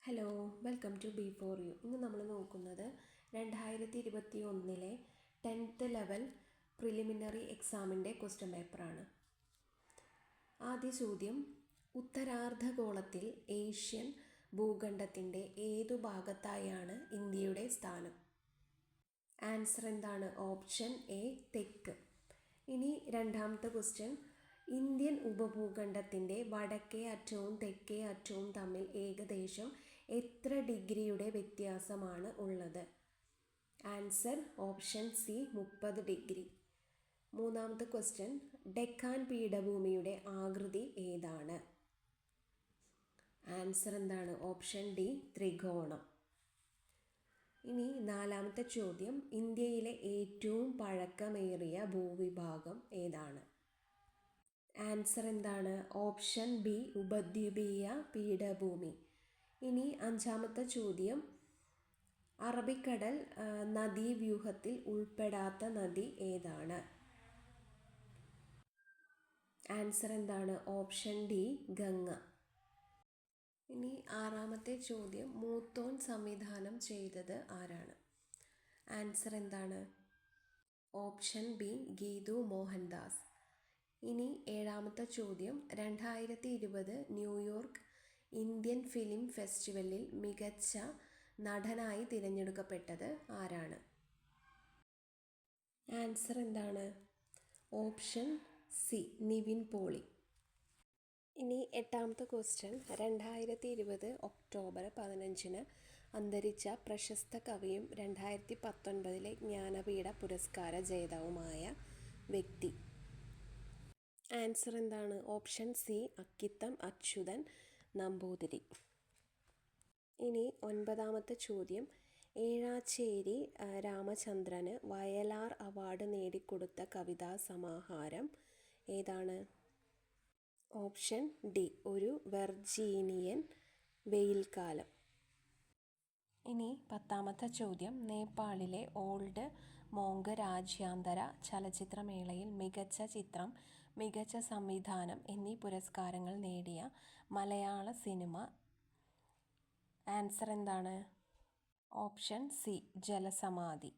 Hello, welcome to B for you. ഇന്ന് നമ്മൾ നോക്കുന്നത് 2021 10th ലെവൽ പ്രിലിമിനറി എക്സാമിൻ്റെ ക്വസ്റ്റ്യൻ പേപ്പറാണ്. ആദ്യ ചോദ്യം, ഉത്തരാർദ്ധഗോളത്തിൽ ഏഷ്യൻ ഭൂഖണ്ഡത്തിൻ്റെ ഏതു ഭാഗത്തായാണ് ഇന്ത്യയുടെ സ്ഥാനം? ആൻസർ എന്താണ്? ഓപ്ഷൻ എ തെക്ക്. ഇനി രണ്ടാമത്തെ ക്വസ്റ്റ്യൻ, ഇന്ത്യൻ ഉപഭൂഖണ്ഡത്തിൻ്റെ വടക്കേ അറ്റവും തെക്കേ അറ്റവും തമ്മിൽ ഏകദേശം എത്ര ഡിഗ്രിയുടെ വ്യത്യാസമാണ് ഉള്ളത്? Answer option C 30 degree. മൂന്നാമത്തെ ക്വസ്റ്റ്യൻ, ഡെക്കാൻ പീഠഭൂമിയുടെ ആകൃതി ഏതാണ്? ആൻസർ എന്താണ്? ഓപ്ഷൻ ഡി ത്രികോണം. ഇനി നാലാമത്തെ ചോദ്യം, ഇന്ത്യയിലെ ഏറ്റവും പഴക്കമേറിയ ഭൂവിഭാഗം ഏതാണ്? ആൻസർ എന്താണ്? ഓപ്ഷൻ ബി ഉപദ്വീപീയ പീഠഭൂമി. ഇനി അഞ്ചാമത്തെ ചോദ്യം, അറബിക്കടൽ നദീവ്യൂഹത്തിൽ ഉൾപ്പെടാത്ത നദി ഏതാണ്? ആൻസർ എന്താണ്? Option D Ganga. ഇനി ആറാമത്തെ ചോദ്യം, മൂത്തോൻ സംവിധാനം ചെയ്തത് ആരാണ്? ആൻസർ എന്താണ്? Option B Geethu Mohandas. ഇനി ഏഴാമത്തെ ചോദ്യം, 2020 ന്യൂയോർക്ക് ഇന്ത്യൻ ഫിലിം ഫെസ്റ്റിവലിൽ മികച്ച നടനായി തിരഞ്ഞെടുക്കപ്പെട്ടത് ആരാണ്? ആൻസർ എന്താണ്? Option C Nivin Pauly. ഇനി എട്ടാമത്തെ ക്വസ്റ്റ്യൻ, 2020 ഒക്ടോബർ 15 അന്തരിച്ച പ്രശസ്ത കവിയും 2019 ജ്ഞാനപീഠ പുരസ്കാര ജേതാവുമായ വ്യക്തി. ആൻസർ എന്താണ്? Option C Akkitham Achuthan Namboothiri. ഇനി ഒൻപതാമത്തെ ചോദ്യം, ഏഴാച്ചേരി രാമചന്ദ്രന് വയലാർ അവാർഡ് നേടിക്കൊടുത്ത കവിതാ സമാഹാരം ഏതാണ്? ഓപ്ഷൻ ഡി ഒരു വെർജീനിയൻ വെയിൽക്കാലം. ഇനി പത്താമത്തെ ചോദ്യം, നേപ്പാളിലെ ഓൾഡ് മോങ്ക് രാജ്യാന്തര ചലച്ചിത്രമേളയിൽ മികച്ച ചിത്രം, മികച്ച സംവിധാനം എന്നീ പുരസ്കാരങ്ങൾ നേടിയ മലയാള സിനിമ. ആൻസർ എന്താണ്? Option C Jalasamadhi.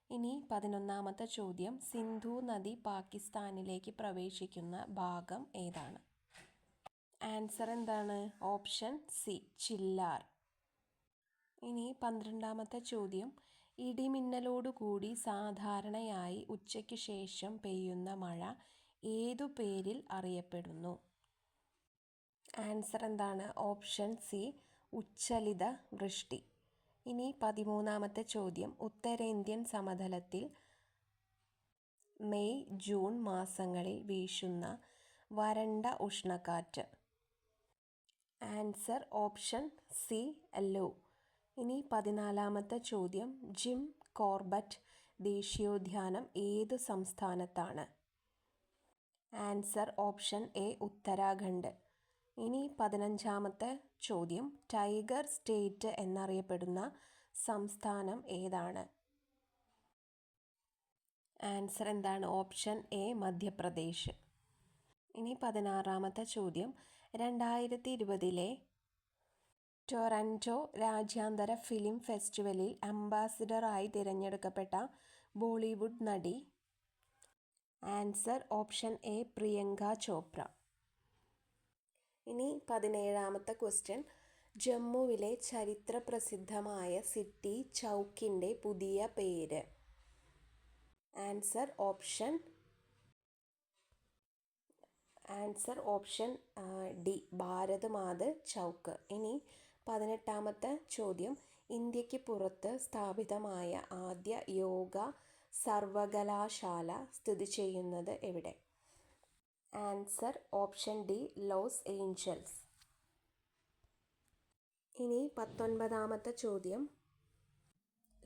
ഇനി 11ാമത്തെ ചോദ്യം, സിന്ധു നദി പാകിസ്ഥാനിലേക്ക് പ്രവേശിക്കുന്ന ഭാഗം ഏതാണ്? ആൻസർ എന്താണ്? ഓപ്ഷൻ സി ചില്ലാർ. ഇനി 12ാമത്തെ ചോദ്യം, ഇടിമിന്നലോടുകൂടി സാധാരണയായി ഉച്ചയ്ക്ക് ശേഷം പെയ്യുന്ന മഴ ഏതു പേരിൽ അറിയപ്പെടുന്നു? ആൻസർ എന്താണ്? ഓപ്ഷൻ സി ഉച്ചലിത വൃഷ്ടി. ഇനി 13ാമത്തെ ചോദ്യം, ഉത്തരേന്ത്യൻ സമതലത്തിൽ മെയ് ജൂൺ മാസങ്ങളിൽ വീശുന്ന വരണ്ട ഉഷ്ണക്കാറ്റ്. Answer option C Loo. ഇനി 14ാമത്തെ ചോദ്യം, ജിം കോർബറ്റ് ദേശീയോദ്യാനം ഏതു സംസ്ഥാനത്താണ്? Answer option A Uttarakhand. ഇനി 15ാമത്തെ ചോദ്യം, ടൈഗർ സ്റ്റേറ്റ് എന്നറിയപ്പെടുന്ന സംസ്ഥാനം ഏതാണ്? ആൻസർ എന്താണ്? Option A Madhya Pradesh. ഇനി 16ാമത്തെ ചോദ്യം, 2020 ടൊറന്റോ രാജ്യാന്തര ഫിലിം ഫെസ്റ്റിവലിൽ അംബാസിഡറായി തിരഞ്ഞെടുക്കപ്പെട്ട ബോളിവുഡ് നടി. Answer option A Priyanka Chopra. ഇനി 17ാമത്തെ ക്വസ്റ്റ്യൻ, ജമ്മുവിലെ ചരിത്രപ്രസിദ്ധമായ സിറ്റി ചൗക്കിൻ്റെ പുതിയ പേര്. ആൻസർ ഓപ്ഷൻ ഡി ഭാരത് മാത് ചൗക്ക്. ഇനി 18ാമത്തെ ചോദ്യം, ഇന്ത്യക്ക് പുറത്ത് സ്ഥാപിതമായ ആദ്യ യോഗ സർവകലാശാല സ്ഥിതി ചെയ്യുന്നത് എവിടെ? Answer option D Los Angeles. ഇനി 19ാമത്തെ ചോദ്യം,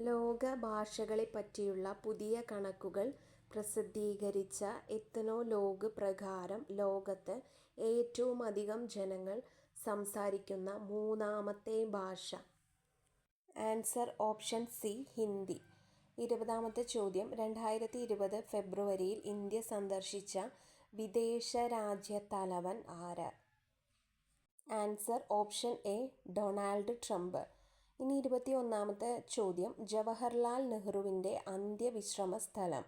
ലോക ഭാഷകളെപ്പറ്റിയുള്ള പുതിയ കണക്കുകൾ പ്രസിദ്ധീകരിച്ച എത്നോലോഗ് പ്രകാരം ലോകത്ത് ഏറ്റവുമധികം ജനങ്ങൾ സംസാരിക്കുന്ന മൂന്നാമത്തെ ഭാഷ. Answer option C Hindi. 20ാമത്തെ ചോദ്യം, 2020 ഫെബ്രുവരിയിൽ ഇന്ത്യ സന്ദർശിച്ച വിദേശ രാജ്യത്തലവൻ ആര്? Answer option A Donald Trump. ഇനി 21ാമത്തെ ചോദ്യം, ജവഹർലാൽ നെഹ്റുവിൻ്റെ അന്ത്യവിശ്രമ സ്ഥലം.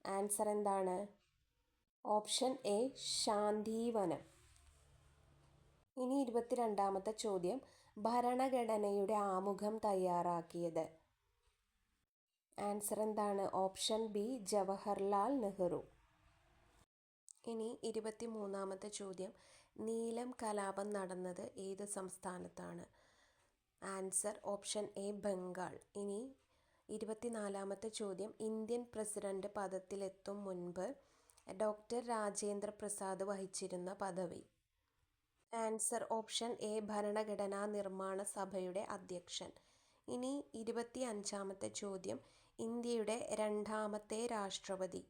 ആൻസർ എന്താണ്? Option A Shantivanam. ഇനി 22ാമത്തെ ചോദ്യം, ഭരണഘടനയുടെ ആമുഖം തയ്യാറാക്കിയത്. ആൻസർ എന്താണ്? Option B Jawaharlal Nehru. ഇനി 23ാമത്തെ ചോദ്യം, നീലം കലാപം നടന്നത് ഏത് സംസ്ഥാനത്താണ്? Answer option A Bengal. ഇനി 24ാമത്തെ ചോദ്യം, ഇന്ത്യൻ പ്രസിഡന്റ് പദത്തിലെത്തും മുൻപ് ഡോക്ടർ രാജേന്ദ്ര പ്രസാദ് വഹിച്ചിരുന്ന പദവി. ആൻസർ ഓപ്ഷൻ എ ഭരണഘടനാ നിർമ്മാണ സഭയുടെ അധ്യക്ഷൻ. ഇനി 25ാമത്തെ ചോദ്യം, ഇന്ത്യയുടെ രണ്ടാമത്തെ രാഷ്ട്രപതി.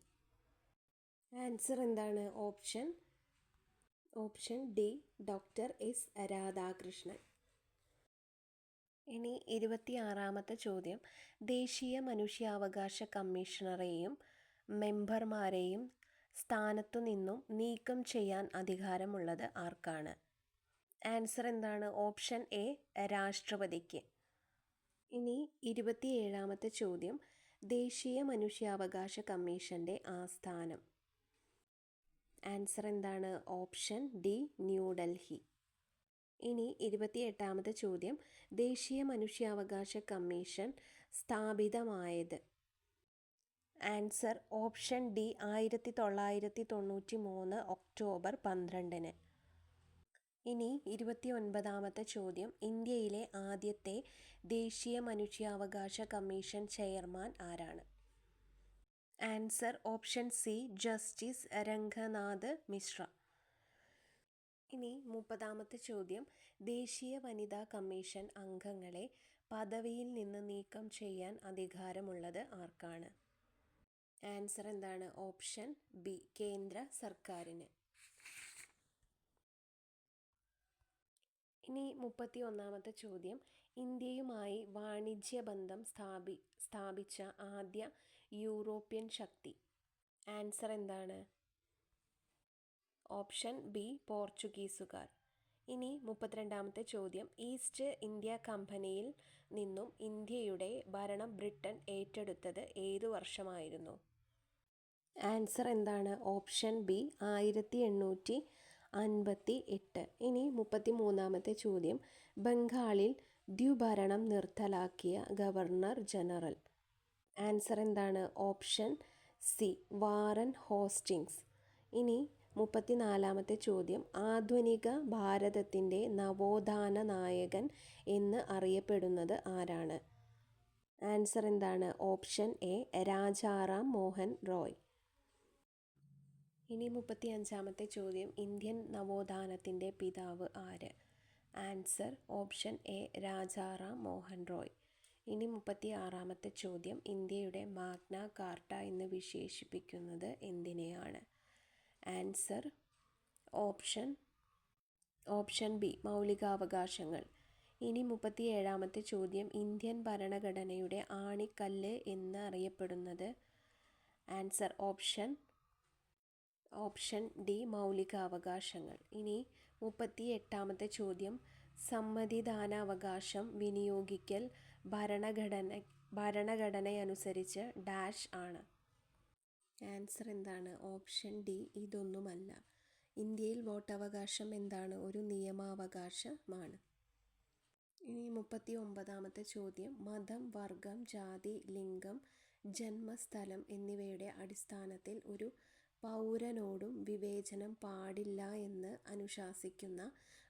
ആൻസർ എന്താണ്? Option D doctor S Radhakrishnan. ഇനി 26ാമത്തെ ചോദ്യം, ദേശീയ മനുഷ്യാവകാശ കമ്മീഷണറെയും മെമ്പർമാരെയും സ്ഥാനത്തു നിന്നും നീക്കം ചെയ്യാൻ അധികാരമുള്ളത് ആർക്കാണ്? ആൻസർ എന്താണ്? ഓപ്ഷൻ എ രാഷ്ട്രപതിക്ക്. ഇനി 27ാമത്തെ ചോദ്യം, ദേശീയ മനുഷ്യാവകാശ കമ്മീഷന്റെ ആസ്ഥാനം. ആൻസർ എന്താണ്? Option D New Delhi. ഇനി 28ാമത്തെ ചോദ്യം, ദേശീയ മനുഷ്യാവകാശ കമ്മീഷൻ സ്ഥാപിതമായത്. Answer option D 1993 October 12. ഇനി 29ാമത്തെ ചോദ്യം, ഇന്ത്യയിലെ ആദ്യത്തെ ദേശീയ മനുഷ്യാവകാശ കമ്മീഷൻ ചെയർമാൻ ആരാണ്? Answer option C justice Ranganath Mishra. ഇനി 30ാമത്തെ ചോദ്യം, ദേശീയ വനിതാ കമ്മീഷൻ അംഗങ്ങളെ പദവിയിൽ നിന്ന് നീക്കം ചെയ്യാൻ അധികാരമുള്ളത് ആർക്കാണ്? ആൻസർ എന്താണ്? ഓപ്ഷൻ ബി കേന്ദ്ര സർക്കാരിന്. ഇനി 31ാമത്തെ ചോദ്യം, ഇന്ത്യയുമായി വാണിജ്യ ബന്ധം സ്ഥാപിച്ച ആദ്യ യൂറോപ്യൻ ശക്തി. ആൻസർ എന്താണ്? ഓപ്ഷൻ ബി പോർച്ചുഗീസുകാർ. ഇനി 32ാമത്തെ ചോദ്യം, ഈസ്റ്റ് ഇന്ത്യ കമ്പനിയിൽ നിന്നും ഇന്ത്യയുടെ ഭരണം ബ്രിട്ടൻ ഏറ്റെടുത്തത് ഏതു വർഷമായിരുന്നു? ആൻസർ എന്താണ്? Option B 1858. ഇനി 33ാമത്തെ ചോദ്യം, ബംഗാളിൽ ദ്വിഭരണം നിർത്തലാക്കിയ ഗവർണർ ജനറൽ. ആൻസർ എന്താണ്? Option C Warren Hastings. ഇനി 34ാമത്തെ ചോദ്യം, ആധുനിക ഭാരതത്തിൻ്റെ നവോത്ഥാന നായകൻ എന്ന് അറിയപ്പെടുന്നത് ആരാണ്? ആൻസർ എന്താണ്? Option A Rajaram Mohan Roy. ഇനി 35ാമത്തെ ചോദ്യം, ഇന്ത്യൻ നവോത്ഥാനത്തിൻ്റെ പിതാവ് ആര്? Answer option A Rajaram Mohan Roy. ഇനി 36ാമത്തെ ചോദ്യം, ഇന്ത്യയുടെ മാഗ്ന കാർട്ട എന്ന് വിശേഷിപ്പിക്കുന്നത് എന്തിനെയാണ്? ആൻസർ ഓപ്ഷൻ ബി മൗലികാവകാശങ്ങൾ. ഇനി 37ാമത്തെ ചോദ്യം, ഇന്ത്യൻ ഭരണഘടനയുടെ ആണിക്കല്ല് എന്ന് അറിയപ്പെടുന്നത്. ആൻസർ ഓപ്ഷൻ ഡി മൗലികാവകാശങ്ങൾ. ഇനി 38ാമത്തെ ചോദ്യം, സമ്മതിദാനാവകാശം വിനിയോഗിക്കൽ ഭരണഘടനയനുസരിച്ച് ഡാഷ് ആണ്. ആൻസർ എന്താണ്? ഓപ്ഷൻ ഡി ഇതൊന്നുമല്ല. ഇന്ത്യയിൽ വോട്ടവകാശം എന്താണ്? ഒരു നിയമാവകാശമാണ്. ഇനി 39ാമത്തെ ചോദ്യം, മതം, വർഗം, ജാതി, ലിംഗം, ജന്മസ്ഥലം എന്നിവയുടെ അടിസ്ഥാനത്തിൽ ഒരു പൗരനോടും വിവേചനം പാടില്ല എന്ന് അനുശാസിക്കുന്ന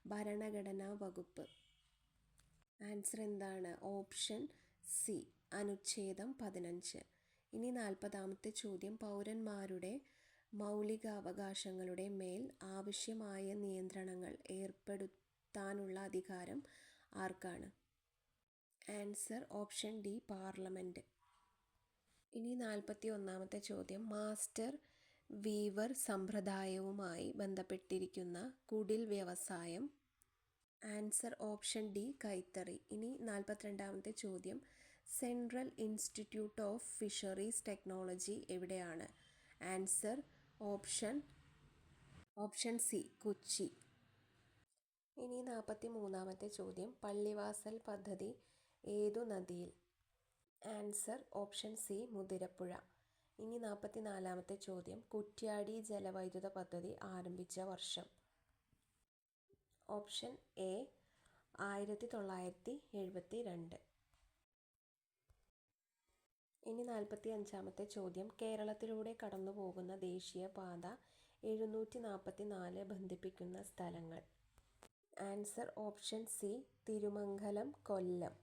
ഭരണഘടനാ വകുപ്പ്. ആൻസർ എന്താണ്? ഓപ്ഷൻ സി അനുച്ഛേദം 15. ഇനി 40ാമത്തെ ചോദ്യം, പൗരന്മാരുടെ മൗലികാവകാശങ്ങളുടെ മേൽ ആവശ്യമായ നിയന്ത്രണങ്ങൾ ഏർപ്പെടുത്താനുള്ള അധികാരം ആർക്കാണ്? Answer option D parliament. ഇനി 41ാമത്തെ ചോദ്യം, മാസ്റ്റർ വീവർ സമ്പ്രദായവുമായി ബന്ധപ്പെട്ടിരിക്കുന്ന കുടിൽ വ്യവസായം. ആൻസർ ഓപ്ഷൻ ഡി കൈത്തറി. ഇനി 42ാമത്തെ ചോദ്യം, central institute of fisheries technology എവിടെയാണ്? Answer option C Kochi. ഇനി 43-ാമത്തെ ചോദ്യം, പള്ളിവാസൽ പദ്ധതി ഏതു നദിയിൽ? Answer option C Muthirappuzha. ഇനി 44-ാമത്തെ ചോദ്യം, കുറ്റ്യാടി ജലവൈദ്യുത പദ്ധതി ആരംഭിച്ച വർഷം? Option A 1972. ഇനി 45-ാമത്തെ ചോദ്യം, കേരളത്തിലൂടെ കടന്നുപോകുന്ന ദേശീയപാത 744 ബന്ധിപ്പിക്കുന്ന സ്ഥലങ്ങൾ? ആൻസർ ഓപ്ഷൻ സി തിരുമംഗലം, കൊല്ലം.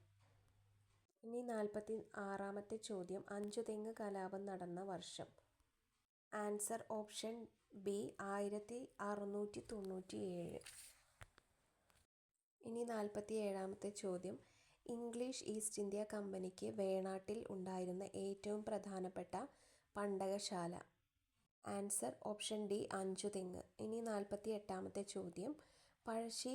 ഇനി 46-ാമത്തെ ചോദ്യം, അഞ്ചുതെങ്ങ് കലാപം നടന്ന വർഷം? Answer option B 1697. ഇനി 47-ാമത്തെ ചോദ്യം, ഇംഗ്ലീഷ് ഈസ്റ്റ് ഇന്ത്യ കമ്പനിക്ക് വേണാട്ടിൽ ഉണ്ടായിരുന്ന ഏറ്റവും പ്രധാനപ്പെട്ട പണ്ടകശാല? Answer option D Anchuthengu. ഇനി 48-ാമത്തെ ചോദ്യം, പഴശ്ശി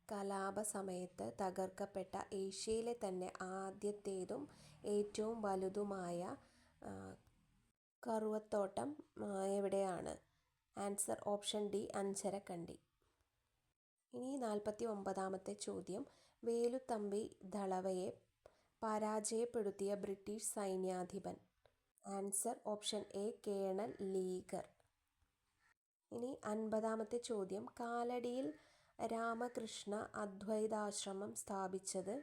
കലാപ സമയത്ത് തകർക്കപ്പെട്ട ഏഷ്യയിലെ തന്നെ ആദ്യത്തേതും ഏറ്റവും വലുതുമായ കറുവത്തോട്ടം എവിടെയാണ്? Answer option D Anjarakandy. ഇനി 49-ാമത്തെ ചോദ്യം, വേലുത്തമ്പി ദളവയെ പരാജയപ്പെടുത്തിയ ബ്രിട്ടീഷ് സൈന്യാധിപൻ? Answer option A colonel Leger. ഇനി 50-ാമത്തെ ചോദ്യം, കാലടിയിൽ രാമകൃഷ്ണ അദ്വൈതാശ്രമം സ്ഥാപിച്ചത്?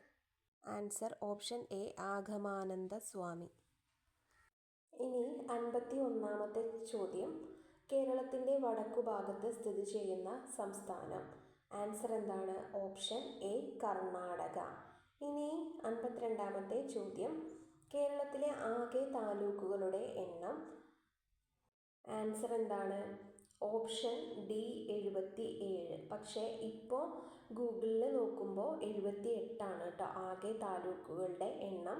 Answer option A Agamananda Swami. ഇനി 51-ാമത്തെ ചോദ്യം, കേരളത്തിൻ്റെ വടക്കുഭാഗത്ത് സ്ഥിതി ചെയ്യുന്ന സംസ്ഥാനം? ആൻസർ എന്താണ്? Option A Karnataka. ഇനി 52-ാമത്തെ ചോദ്യം, കേരളത്തിലെ ആകെ താലൂക്കുകളുടെ എണ്ണം? ആൻസർ എന്താണ്? Option D 77. പക്ഷേ ഇപ്പോൾ ഗൂഗിളിൽ നോക്കുമ്പോൾ 78 കേട്ടോ ആകെ താലൂക്കുകളുടെ എണ്ണം.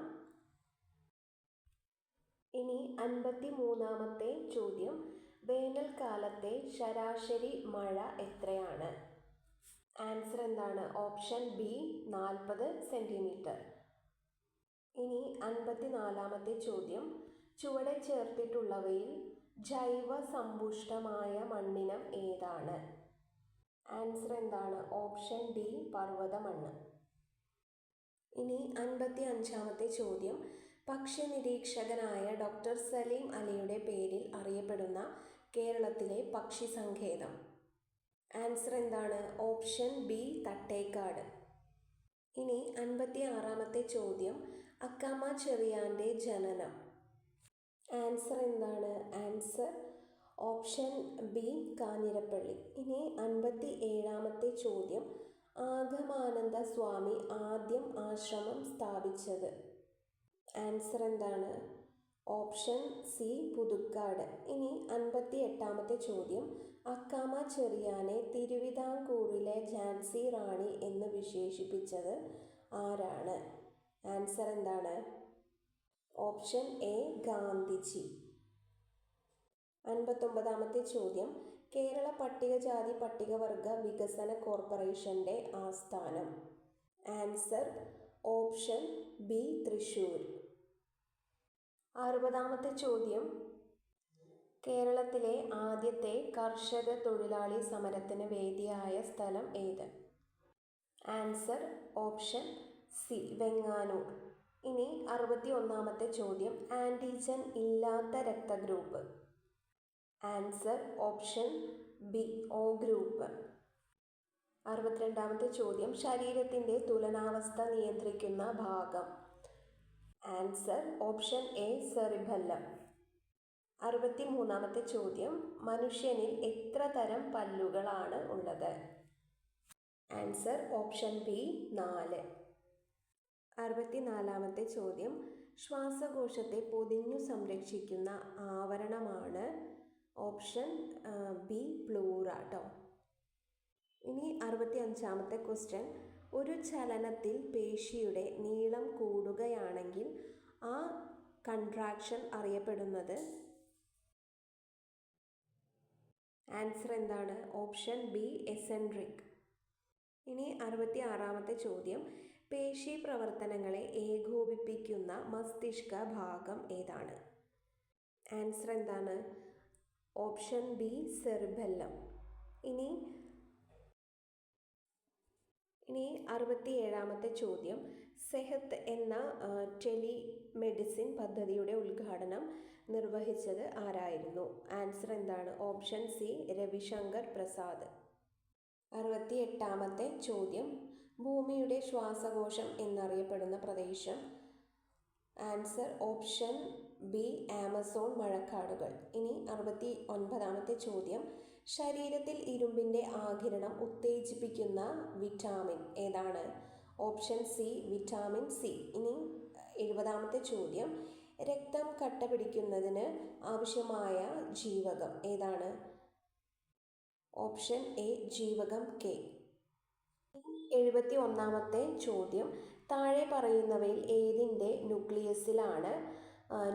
ഇനി 53-ാമത്തെ ചോദ്യം, വേനൽക്കാലത്തെ ശരാശരി മഴ എത്രയാണ്? ആൻസർ എന്താണ്? Option B 40 centimetre. ഇനി 54-ാമത്തെ ചോദ്യം, ചുവടെ ചേർത്തിട്ടുള്ളവയിൽ ജൈവ സമ്പുഷ്ടമായ മണ്ണിനം ഏതാണ്? ആൻസർ എന്താണ്? ഓപ്ഷൻ ഡി പർവ്വത മണ്ണ്. ഇനി 55-ാമത്തെ ചോദ്യം, പക്ഷി നിരീക്ഷകനായ ഡോക്ടർ സലീം അലിയുടെ പേരിൽ അറിയപ്പെടുന്ന കേരളത്തിലെ പക്ഷി സങ്കേതം? ആൻസർ എന്താണ്? Option B Thattekad. ഇനി 56-ാമത്തെ ചോദ്യം, അക്കാമ ചെറിയാൻ്റെ ജനനം? ആൻസർ എന്താണ്? Answer option B Kanjirappally. ഇനി 57-ാമത്തെ ചോദ്യം, ആഗമാനന്ദ സ്വാമി ആദ്യം ആശ്രമം സ്ഥാപിച്ചത്? ആൻസർ എന്താണ്? Option C Puthukkad. ഇനി 58-ാമത്തെ ചോദ്യം, അക്കാമ ചെറിയാനെ തിരുവിതാംകൂറിലെ ഝാൻസി റാണി എന്ന് വിശേഷിപ്പിച്ചത് ആരാണ്? ആൻസർ എന്താണ്? Option A Gandhiji. 59-ാമത്തെ ചോദ്യം, കേരള പട്ടികജാതി പട്ടികവർഗ വികസന കോർപ്പറേഷൻ്റെ ആസ്ഥാനം? Answer option B Thrissur. 60-ാമത്തെ ചോദ്യം, കേരളത്തിലെ ആദ്യത്തെ കർഷക തൊഴിലാളി സമരത്തിന് വേദിയായ സ്ഥലം ഏത്? Answer option C Venganoor. ഇനി 61-ാമത്തെ ചോദ്യം, ആൻറ്റിജൻ ഇല്ലാത്ത രക്തഗ്രൂപ്പ്? Answer option B O group. 62-ാമത്തെ ചോദ്യം, ശരീരത്തിൻ്റെ തുലനാവസ്ഥ നിയന്ത്രിക്കുന്ന ഭാഗം? Answer option A cerebellum. 63-ാമത്തെ ചോദ്യം, മനുഷ്യനിൽ എത്ര തരം പല്ലുകളാണ് ഉള്ളത്? Answer option B 4. 64-ാമത്തെ ചോദ്യം, ശ്വാസകോശത്തെ പൊതിഞ്ഞു സംരക്ഷിക്കുന്ന ആവരണമാണ്? ഓപ്ഷൻ ബി പ്ലൂറ കേട്ടോ. ഇനി 65-ാമത്തെ ക്വസ്റ്റ്യൻ, ഒരു ചലനത്തിൽ പേശിയുടെ നീളം കൂടുകയാണെങ്കിൽ ആ കൺട്രാക്ഷൻ അറിയപ്പെടുന്നത്? ആൻസർ എന്താണ്? Option B eccentric. ഇനി 66-ാമത്തെ ചോദ്യം, പേശി പ്രവർത്തനങ്ങളെ ഏകോപിപ്പിക്കുന്ന മസ്തിഷ്ക ഭാഗം ഏതാണ്? ആൻസർ എന്താണ്? Option B cerebellum. ഇനി ഇനി 67-ാമത്തെ ചോദ്യം, സെഹത്ത് എന്ന ടെലിമെഡിസിൻ പദ്ധതിയുടെ ഉദ്ഘാടനം നിർവഹിച്ചത് ആരായിരുന്നു? ആൻസർ എന്താണ്? Option C Ravishankar Prasad. 68-ാമത്തെ ചോദ്യം, ഭൂമിയുടെ ശ്വാസകോശം എന്നറിയപ്പെടുന്ന പ്രദേശം? ആൻസർ ഓപ്ഷൻ ബി ആമസോൺ മഴക്കാടുകൾ. ഇനി 69-ാമത്തെ ചോദ്യം, ശരീരത്തിൽ ഇരുമ്പിൻ്റെ ആഗിരണം ഉത്തേജിപ്പിക്കുന്ന വിറ്റാമിൻ ഏതാണ്? Option C vitamin C. ഇനി 70-ാമത്തെ ചോദ്യം, രക്തം കട്ട പിടിക്കുന്നതിന് ആവശ്യമായ ജീവകം ഏതാണ്? ഓപ്ഷൻ എ ജീവകം കെ. 71-ാമത്തെ ചോദ്യം, താഴെ പറയുന്നവയിൽ ഏതിൻ്റെ ന്യൂക്ലിയസിലാണ്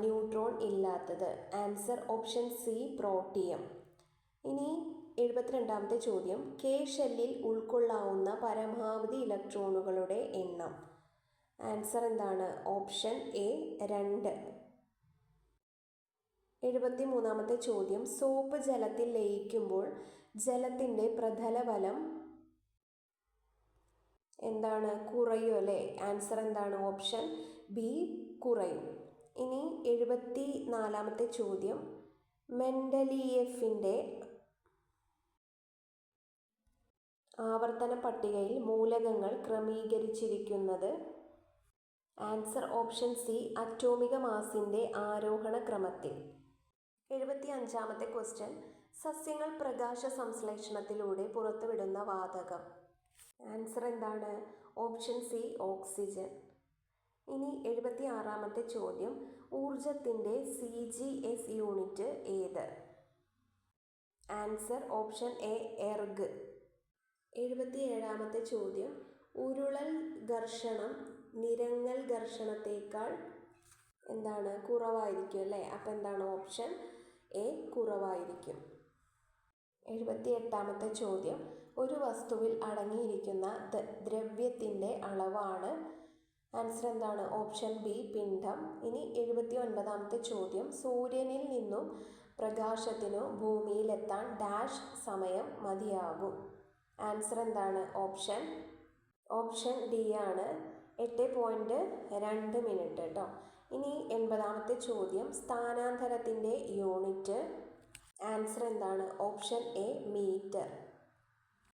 ന്യൂട്രോൺ ഇല്ലാത്തത്? Answer option C protium. ഇനി 72-ാമത്തെ ചോദ്യം, കെ ഷെല്ലിൽ ഉൾക്കൊള്ളാവുന്ന പരമാവധി ഇലക്ട്രോണുകളുടെ എണ്ണം? ആൻസർ എന്താണ്? Option A 2. 73-ാമത്തെ ചോദ്യം, സോപ്പ് ജലത്തിൽ ലയിക്കുമ്പോൾ ജലത്തിൻ്റെ പ്രതലബലം എന്താണ്? കുറയും അല്ലേ? ആൻസർ എന്താണ്? ഓപ്ഷൻ ബി കുറയും. ഇനി 74-ാമത്തെ ചോദ്യം, മെൻഡലീയേഫിൻ്റെ ആവർത്തന പട്ടികയിൽ മൂലകങ്ങൾ ക്രമീകരിച്ചിരിക്കുന്നത്? ആൻസർ ഓപ്ഷൻ സി അറ്റോമിക മാസിൻ്റെ ആരോഹണ ക്രമത്തിൽ. 75-ാമത്തെ ക്വസ്റ്റ്യൻ, സസ്യങ്ങൾ പ്രകാശ സംശ്ലേഷണത്തിലൂടെ പുറത്തുവിടുന്ന വാതകം? ആൻസർ എന്താണ്? Option C oxygen. ഇനി 76-ാമത്തെ ചോദ്യം, ഊർജത്തിൻ്റെ CGS യൂണിറ്റ് ഏത്? Answer option A erg. 77-ാമത്തെ ചോദ്യം, ഉരുളൽ ഘർഷണം നിരങ്ങൽ ഘർഷണത്തേക്കാൾ എന്താണ്? കുറവായിരിക്കും അല്ലേ? അപ്പം എന്താണ്? ഓപ്ഷൻ എ കുറവായിരിക്കും. 78-ാമത്തെ ചോദ്യം, ഒരു വസ്തുവിൽ അടങ്ങിയിരിക്കുന്ന ദ്രവ്യത്തിൻ്റെ അളവാണ്? ആൻസർ എന്താണ്? ഓപ്ഷൻ ബി പിണ്ഡം. ഇനി 79-ാമത്തെ ചോദ്യം, സൂര്യനിൽ നിന്നും പ്രകാശത്തിനു ഭൂമിയിലെത്താൻ ഡാഷ് സമയം മതിയാകും? ആൻസർ എന്താണ്? ഓപ്ഷൻ ഡി ആണ് 8.2 മിനിറ്റ് കേട്ടോ. ഇനി 80-ാമത്തെ ചോദ്യം, സ്ഥാനാന്തരത്തിൻ്റെ യൂണിറ്റ്? ആൻസർ എന്താണ്? Option A metre.